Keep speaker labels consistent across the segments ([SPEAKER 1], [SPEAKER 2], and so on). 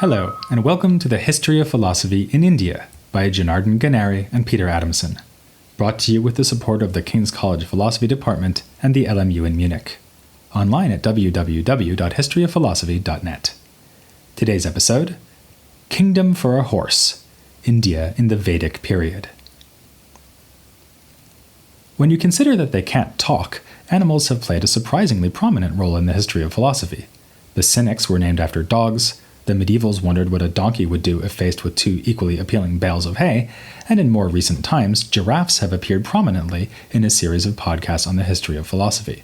[SPEAKER 1] Hello, and welcome to the History of Philosophy in India by Janardhan Ganeri and Peter Adamson, brought to you with the support of the King's College Philosophy Department and the LMU in Munich, online at www.historyofphilosophy.net. Today's episode, Kingdom for a Horse, India in the Vedic Period. When you consider that they can't talk, animals have played a surprisingly prominent role in the history of philosophy. The Cynics were named after dogs, the medievals wondered what a donkey would do if faced with two equally appealing bales of hay, and in more recent times, giraffes have appeared prominently in a series of podcasts on the history of philosophy.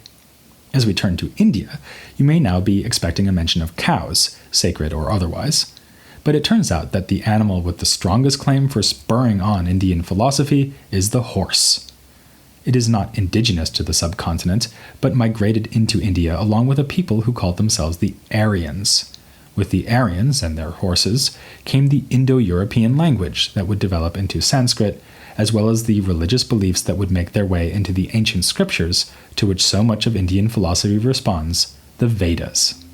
[SPEAKER 1] As we turn to India, you may now be expecting a mention of cows, sacred or otherwise. But it turns out that the animal with the strongest claim for spurring on Indian philosophy is the horse. It is not indigenous to the subcontinent, but migrated into India along with a people who called themselves the Aryans. With the Aryans and their horses came the Indo-European language that would develop into Sanskrit, as well as the religious beliefs that would make their way into the ancient scriptures to which so much of Indian philosophy responds, the Vedas.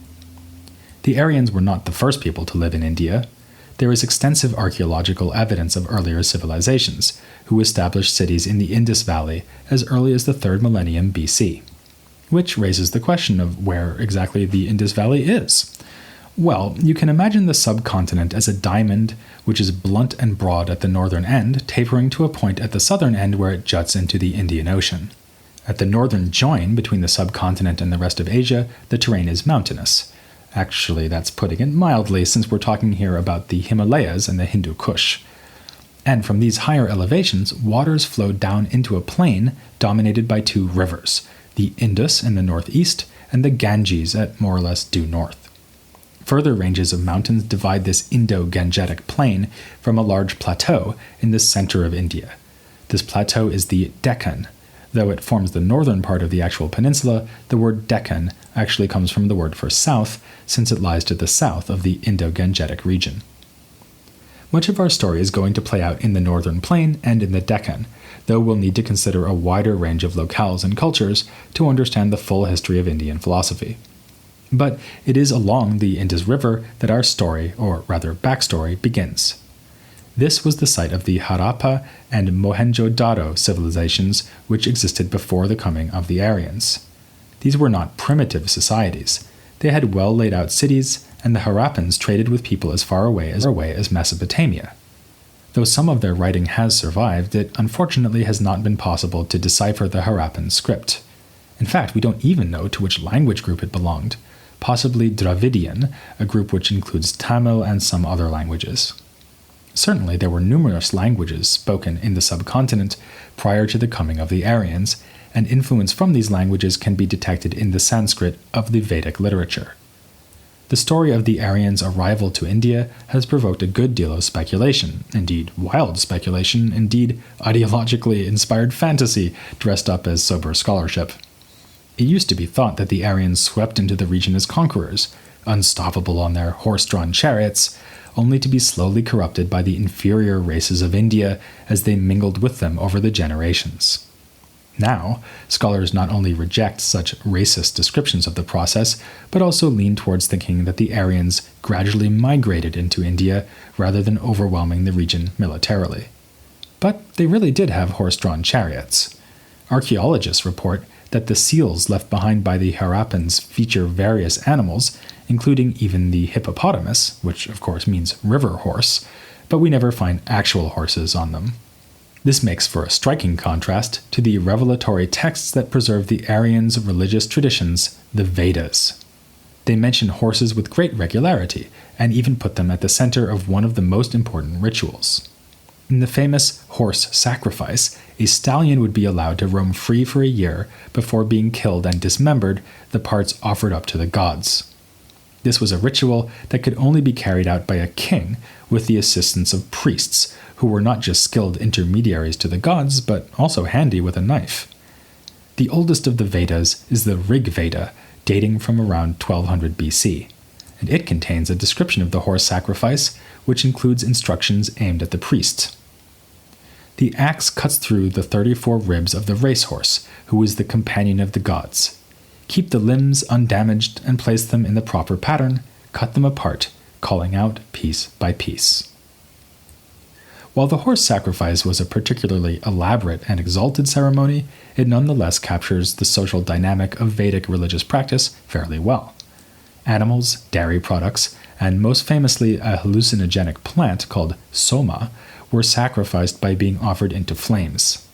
[SPEAKER 1] The Aryans were not the first people to live in India. There is extensive archaeological evidence of earlier civilizations, who established cities in the Indus Valley as early as the 3rd millennium BC, which raises the question of where exactly the Indus Valley is. Well, you can imagine the subcontinent as a diamond, which is blunt and broad at the northern end, tapering to a point at the southern end where it juts into the Indian Ocean. At the northern join between the subcontinent and the rest of Asia, the terrain is mountainous. Actually, that's putting it mildly, since we're talking here about the Himalayas and the Hindu Kush. And from these higher elevations, waters flow down into a plain dominated by two rivers, the Indus in the northeast and the Ganges at more or less due north. Further ranges of mountains divide this Indo-Gangetic plain from a large plateau in the center of India. This plateau is the Deccan. Though it forms the northern part of the actual peninsula, the word Deccan actually comes from the word for south, since it lies to the south of the Indo-Gangetic region. Much of our story is going to play out in the northern plain and in the Deccan, though we'll need to consider a wider range of locales and cultures to understand the full history of Indian philosophy. But it is along the Indus River that our story, or rather backstory, begins. This was the site of the Harappa and Mohenjo-Daro civilizations which existed before the coming of the Aryans. These were not primitive societies. They had well laid out cities, and the Harappans traded with people as far away as Mesopotamia. Though some of their writing has survived, it unfortunately has not been possible to decipher the Harappan script. In fact, we don't even know to which language group it belonged, possibly Dravidian, a group which includes Tamil and some other languages. Certainly, there were numerous languages spoken in the subcontinent prior to the coming of the Aryans, and influence from these languages can be detected in the Sanskrit of the Vedic literature. The story of the Aryans' arrival to India has provoked a good deal of speculation, indeed wild speculation, indeed ideologically inspired fantasy dressed up as sober scholarship. It used to be thought that the Aryans swept into the region as conquerors, unstoppable on their horse-drawn chariots, only to be slowly corrupted by the inferior races of India as they mingled with them over the generations. Now, scholars not only reject such racist descriptions of the process, but also lean towards thinking that the Aryans gradually migrated into India rather than overwhelming the region militarily. But they really did have horse-drawn chariots. Archaeologists report that the seals left behind by the Harappans feature various animals, including even the hippopotamus, which of course means river horse, but we never find actual horses on them. This makes for a striking contrast to the revelatory texts that preserve the Aryans' religious traditions, the Vedas. They mention horses with great regularity, and even put them at the center of one of the most important rituals. In the famous horse sacrifice, a stallion would be allowed to roam free for a year before being killed and dismembered, the parts offered up to the gods. This was a ritual that could only be carried out by a king with the assistance of priests, who were not just skilled intermediaries to the gods, but also handy with a knife. The oldest of the Vedas is the Rig Veda, dating from around 1200 BC, and it contains a description of the horse sacrifice, which includes instructions aimed at the priest. The axe cuts through the 34 ribs of the racehorse, who is the companion of the gods. Keep the limbs undamaged and place them in the proper pattern, cut them apart, calling out piece by piece. While the horse sacrifice was a particularly elaborate and exalted ceremony, it nonetheless captures the social dynamic of Vedic religious practice fairly well. Animals, dairy products, and most famously a hallucinogenic plant called soma, were sacrificed by being offered into flames.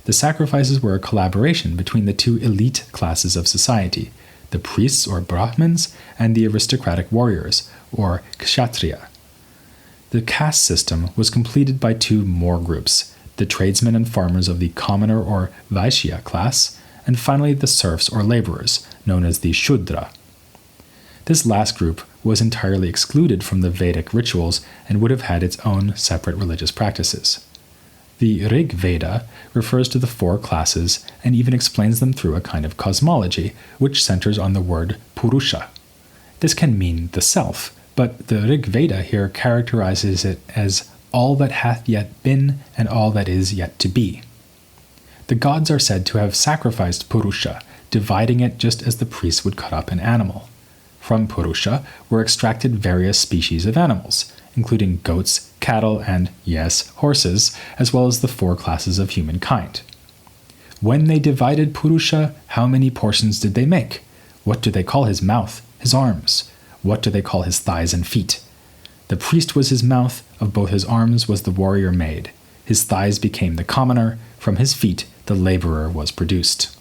[SPEAKER 1] The sacrifices were a collaboration between the two elite classes of society, the priests or Brahmins and the aristocratic warriors, or kshatriya. The caste system was completed by two more groups, the tradesmen and farmers of the commoner or Vaishya class, and finally the serfs or laborers, known as the Shudra. This last group was entirely excluded from the Vedic rituals and would have had its own separate religious practices. The Rig Veda refers to the four classes and even explains them through a kind of cosmology, which centers on the word Purusha. This can mean the self, but the Rig Veda here characterizes it as all that hath yet been and all that is yet to be. The gods are said to have sacrificed Purusha, dividing it just as the priests would cut up an animal. From Purusha were extracted various species of animals, including goats, cattle, and, yes, horses, as well as the four classes of humankind. When they divided Purusha, how many portions did they make? What do they call his mouth, his arms? What do they call his thighs and feet? The priest was his mouth, of both his arms was the warrior made. His thighs became the commoner, from his feet the laborer was produced.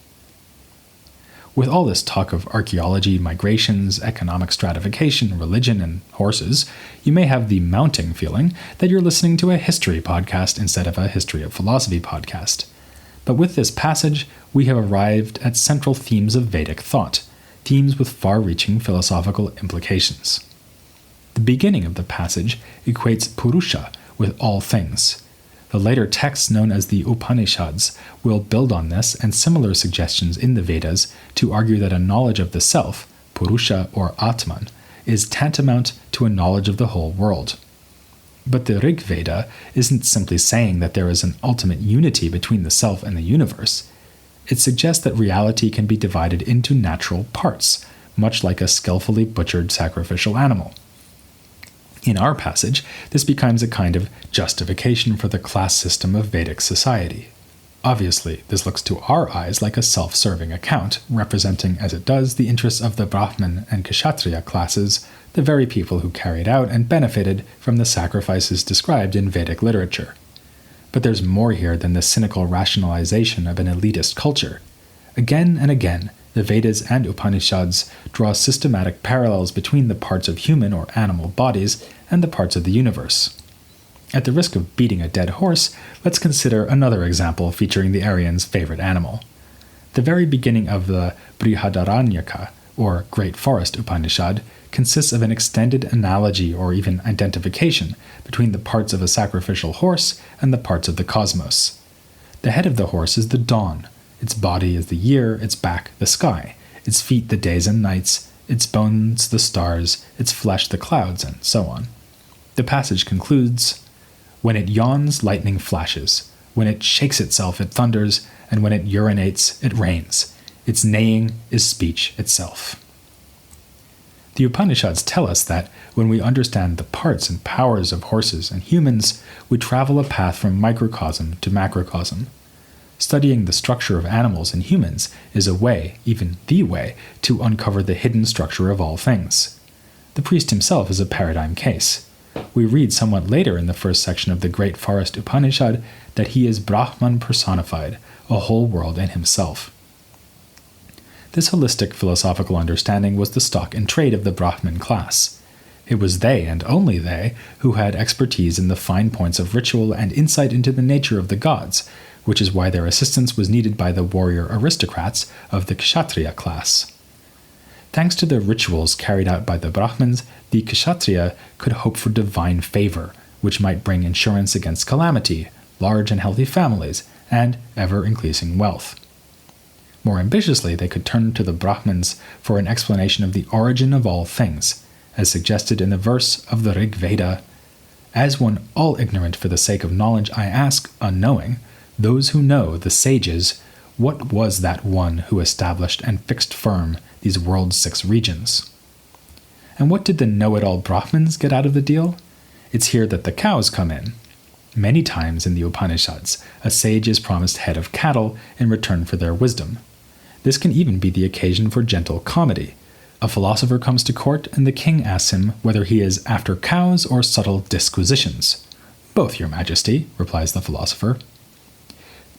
[SPEAKER 1] With all this talk of archaeology, migrations, economic stratification, religion, and horses, you may have the mounting feeling that you're listening to a history podcast instead of a history of philosophy podcast. But with this passage, we have arrived at central themes of Vedic thought, themes with far-reaching philosophical implications. The beginning of the passage equates Purusha with all things. The later texts known as the Upanisads will build on this and similar suggestions in the Vedas to argue that a knowledge of the self, Purusha or Atman, is tantamount to a knowledge of the whole world. But the Rig Veda isn't simply saying that there is an ultimate unity between the self and the universe. It suggests that reality can be divided into natural parts, much like a skillfully butchered sacrificial animal. In our passage, this becomes a kind of justification for the class system of Vedic society. Obviously, this looks to our eyes like a self-serving account, representing as it does the interests of the Brahmin and Kshatriya classes, the very people who carried out and benefited from the sacrifices described in Vedic literature. But there's more here than the cynical rationalization of an elitist culture. Again and again, the Vedas and Upanishads draw systematic parallels between the parts of human or animal bodies and the parts of the universe. At the risk of beating a dead horse, let's consider another example featuring the Aryans' favorite animal. The very beginning of the Brihadaranyaka, or Great Forest Upanishad, consists of an extended analogy or even identification between the parts of a sacrificial horse and the parts of the cosmos. The head of the horse is the dawn. Its body is the year, its back the sky, its feet the days and nights, its bones the stars, its flesh the clouds, and so on. The passage concludes, "When it yawns, lightning flashes. When it shakes itself, it thunders, and when it urinates, it rains. Its neighing is speech itself." The Upanishads tell us that when we understand the parts and powers of horses and humans, we travel a path from microcosm to macrocosm. Studying the structure of animals and humans is a way, even the way, to uncover the hidden structure of all things. The priest himself is a paradigm case. We read somewhat later in the first section of the Great Forest Upanishad that he is Brahman personified, a whole world in himself. This holistic philosophical understanding was the stock and trade of the Brahmin class. It was they, and only they, who had expertise in the fine points of ritual and insight into the nature of the gods, which is why their assistance was needed by the warrior aristocrats of the Kshatriya class. Thanks to the rituals carried out by the Brahmins, the Kshatriya could hope for divine favor, which might bring insurance against calamity, large and healthy families, and ever-increasing wealth. More ambitiously, they could turn to the Brahmins for an explanation of the origin of all things, as suggested in the verse of the Rig Veda, "As one all ignorant for the sake of knowledge I ask, unknowing, those who know, the sages, what was that one who established and fixed firm these world's 6 regions?" And what did the know-it-all Brahmins get out of the deal? It's here that the cows come in. Many times in the Upanishads, a sage is promised head of cattle in return for their wisdom. This can even be the occasion for gentle comedy. A philosopher comes to court, and the king asks him whether he is after cows or subtle disquisitions. "Both, your majesty," replies the philosopher.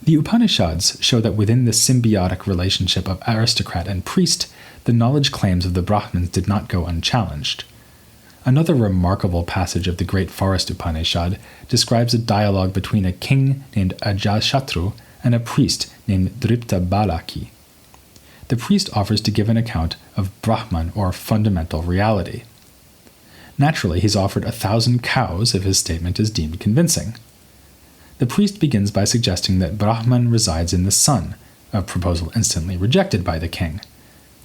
[SPEAKER 1] The Upanishads show that within the symbiotic relationship of aristocrat and priest, the knowledge claims of the Brahmins did not go unchallenged. Another remarkable passage of the Great Forest Upanishad describes a dialogue between a king named Ajatashatru and a priest named Dripta. The priest offers to give an account of Brahman, or fundamental reality. Naturally, he's offered 1,000 cows if his statement is deemed convincing. The priest begins by suggesting that Brahman resides in the sun, a proposal instantly rejected by the king.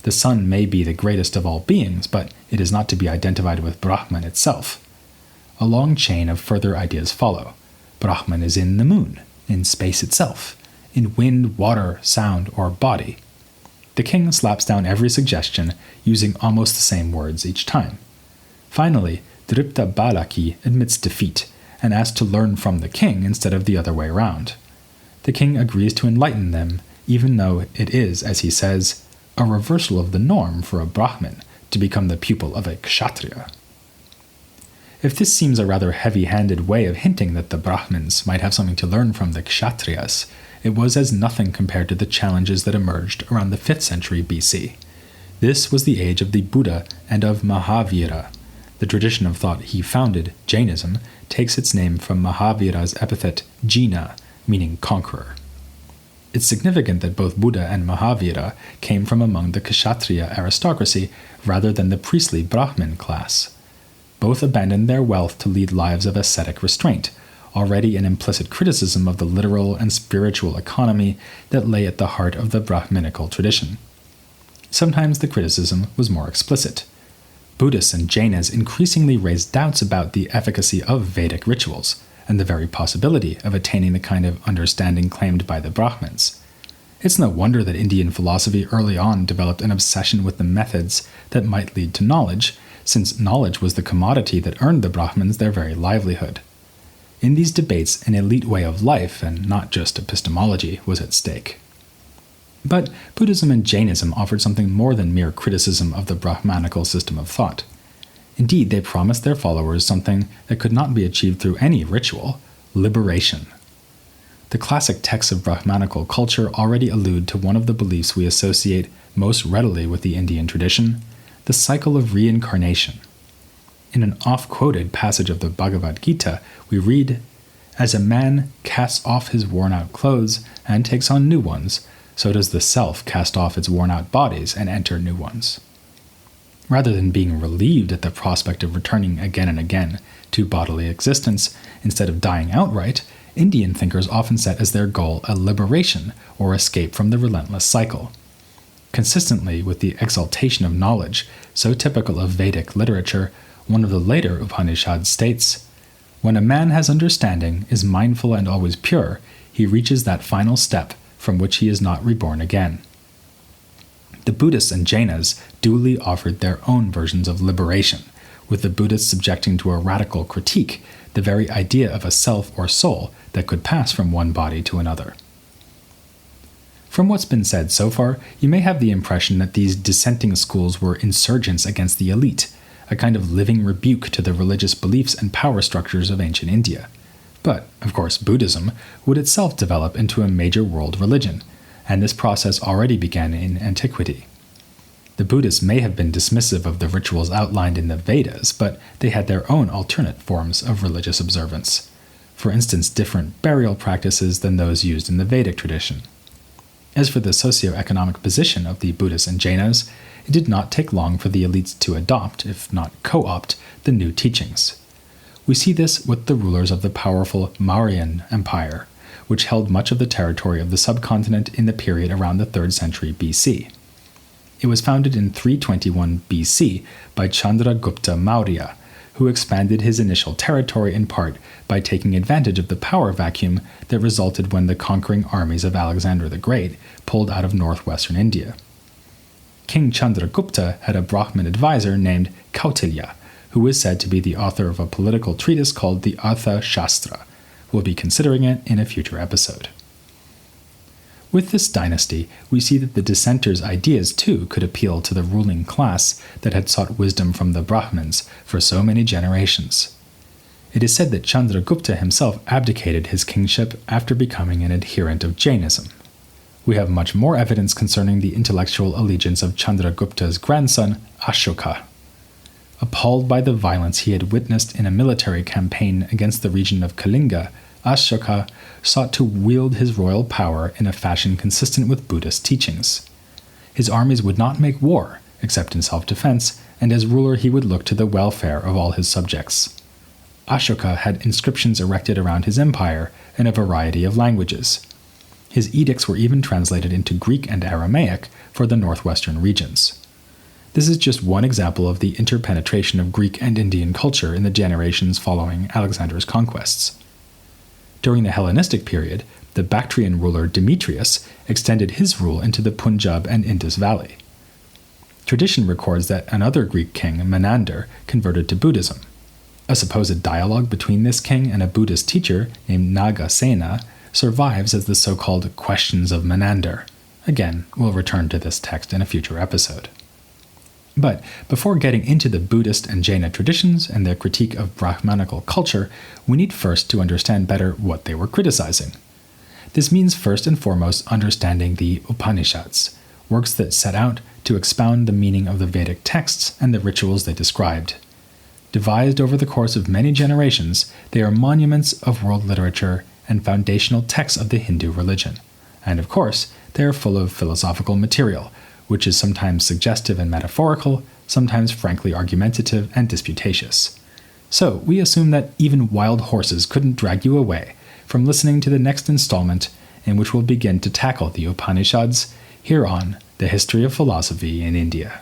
[SPEAKER 1] The sun may be the greatest of all beings, but it is not to be identified with Brahman itself. A long chain of further ideas follow. Brahman is in the moon, in space itself, in wind, water, sound, or body. The king slaps down every suggestion, using almost the same words each time. Finally, Dripta admits defeat, and asks to learn from the king instead of the other way around. The king agrees to enlighten them, even though it is, as he says, a reversal of the norm for a Brahmin to become the pupil of a Kshatriya. If this seems a rather heavy-handed way of hinting that the Brahmins might have something to learn from the Kshatriyas, it was as nothing compared to the challenges that emerged around the 5th century BC. This was the age of the Buddha and of Mahavira. The tradition of thought he founded, Jainism, takes its name from Mahavira's epithet Jina, meaning conqueror. It's significant that both Buddha and Mahavira came from among the Kshatriya aristocracy rather than the priestly Brahmin class. Both abandoned their wealth to lead lives of ascetic restraint, already an implicit criticism of the literal and spiritual economy that lay at the heart of the Brahminical tradition. Sometimes the criticism was more explicit. Buddhists and Jainas increasingly raised doubts about the efficacy of Vedic rituals, and the very possibility of attaining the kind of understanding claimed by the Brahmins. It's no wonder that Indian philosophy early on developed an obsession with the methods that might lead to knowledge, since knowledge was the commodity that earned the Brahmins their very livelihood. In these debates, an elite way of life, and not just epistemology, was at stake. But Buddhism and Jainism offered something more than mere criticism of the Brahmanical system of thought. Indeed, they promised their followers something that could not be achieved through any ritual: liberation. The classic texts of Brahmanical culture already allude to one of the beliefs we associate most readily with the Indian tradition: the cycle of reincarnation. In an oft-quoted passage of the Bhagavad Gita, we read, "As a man casts off his worn-out clothes and takes on new ones, so does the self cast off its worn-out bodies and enter new ones." Rather than being relieved at the prospect of returning again and again to bodily existence instead of dying outright, Indian thinkers often set as their goal a liberation or escape from the relentless cycle. Consistently with the exaltation of knowledge, so typical of Vedic literature, one of the later Upanishads states, "When a man has understanding, is mindful and always pure, he reaches that final step from which he is not reborn again." The Buddhists and Jainas duly offered their own versions of liberation, with the Buddhists subjecting to a radical critique the very idea of a self or soul that could pass from one body to another. From what's been said so far, you may have the impression that these dissenting schools were insurgents against the elite, a kind of living rebuke to the religious beliefs and power structures of ancient India. But, of course, Buddhism would itself develop into a major world religion, and this process already began in antiquity. The Buddhists may have been dismissive of the rituals outlined in the Vedas, but they had their own alternate forms of religious observance. For instance, different burial practices than those used in the Vedic tradition. As for the socio-economic position of the Buddhists and Jainas, it did not take long for the elites to adopt, if not co-opt, the new teachings. We see this with the rulers of the powerful Mauryan Empire, which held much of the territory of the subcontinent in the period around the 3rd century BC. It was founded in 321 BC by Chandragupta Maurya, who expanded his initial territory in part by taking advantage of the power vacuum that resulted when the conquering armies of Alexander the Great pulled out of northwestern India. King Chandragupta had a Brahmin advisor named Kautilya, who is said to be the author of a political treatise called the Artha Shastra. We'll be considering it in a future episode. With this dynasty, we see that the dissenters' ideas too could appeal to the ruling class that had sought wisdom from the Brahmins for so many generations. It is said that Chandragupta himself abdicated his kingship after becoming an adherent of Jainism. We have much more evidence concerning the intellectual allegiance of Chandragupta's grandson, Ashoka. Appalled by the violence he had witnessed in a military campaign against the region of Kalinga, Ashoka sought to wield his royal power in a fashion consistent with Buddhist teachings. His armies would not make war, except in self-defense, and as ruler he would look to the welfare of all his subjects. Ashoka had inscriptions erected around his empire in a variety of languages. His edicts were even translated into Greek and Aramaic for the northwestern regions. This is just one example of the interpenetration of Greek and Indian culture in the generations following Alexander's conquests. During the Hellenistic period, the Bactrian ruler Demetrius extended his rule into the Punjab and Indus Valley. Tradition records that another Greek king, Menander, converted to Buddhism. A supposed dialogue between this king and a Buddhist teacher named Nagasena survives as the so-called Questions of Menander. Again, we'll return to this text in a future episode. But before getting into the Buddhist and Jaina traditions and their critique of Brahmanical culture, we need first to understand better what they were criticizing. This means first and foremost understanding the Upanisads, works that set out to expound the meaning of the Vedic texts and the rituals they described. Devised over the course of many generations, they are monuments of world literature and foundational texts of the Hindu religion. And of course, they are full of philosophical material, which is sometimes suggestive and metaphorical, sometimes frankly argumentative and disputatious. So we assume that even wild horses couldn't drag you away from listening to the next installment in which we'll begin to tackle the Upanishads here on The History of Philosophy in India.